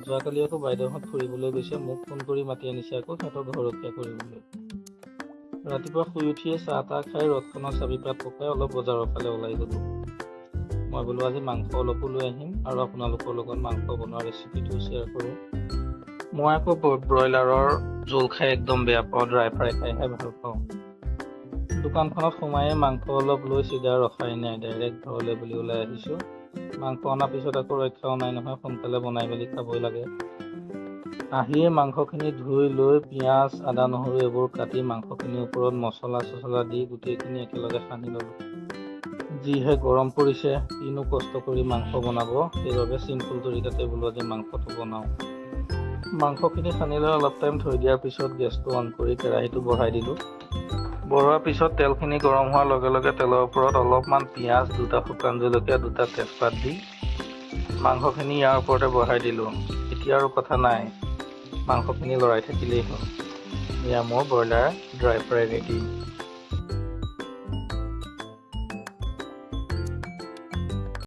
যোৱাকালি আকৌ বাইদেউহঁত ফুৰিবলৈ গৈছে, মোক ফোন কৰি মাতি আনিছে আকৌ সিহঁতৰ ঘৰখীয়া কৰিবলৈ। ৰাতিপুৱা শুই উঠিয়ে চাহ তাহ খাই ৰদখনত চাবিপাত পকাই অলপ বজাৰৰ ফালে ওলাই গ'লো। মই বোলো আজি মাংস অলপো লৈ আহিম আৰু আপোনালোকৰ লগত মাংস বনোৱা ৰেচিপিটো শ্বেয়াৰ কৰোঁ। মই আকৌ ব্ৰইলাৰৰ জোল খাই একদম বেয়া পাওঁ, ড্ৰাই ফ্ৰাই খাইহে ভাল পাওঁ। দোকানখনত সোমায়ে মাংস অলপ লৈ চিধা ৰখাই নাই, ডাইৰেক্ট ঘৰলৈ বুলি ওলাই আহিছোঁ। মাংস অনাৰ পিছত আকৌ ৰক্ষাও নাই নহয়, সোনকালে বনাই মেলি খাবই লাগে। আহিয়ে মাংসখিনি ধুই লৈ পিঁয়াজ আদা নহৰু এইবোৰ কাটি মাংসখিনিৰ ওপৰত মছলা চছলা দি গোটেইখিনি একেলগে সানি ল'লোঁ। যিহে গৰম পৰিছে, কিনো কষ্ট কৰি মাংস বনাব, সেইবাবে চিম্পুল তৰিকাতে বোলো আজি মাংসটো বনাওঁ। মাংসখিনি সানি লৈ অলপ টাইম থৈ দিয়াৰ পিছত গেছটো অন কৰি কেৰাহীটো বঢ়াই দিলোঁ। বঢ়োৱাৰ পিছত তেলখিনি গৰম হোৱাৰ লগে লগে তেলৰ ওপৰত অলপমান পিঁয়াজ, 2টা শুকান জলকীয়া, 2টা তেজপাত দি মাংসখিনি ইয়াৰ ওপৰতে বঢ়াই দিলোঁ। এতিয়া আৰু কথা নাই, মাংসখিনি লৰাই থাকিলেই হ'ল। এয়া মোৰ ব্ৰইলাৰ ড্ৰাই ফ্ৰাই ৰেডি।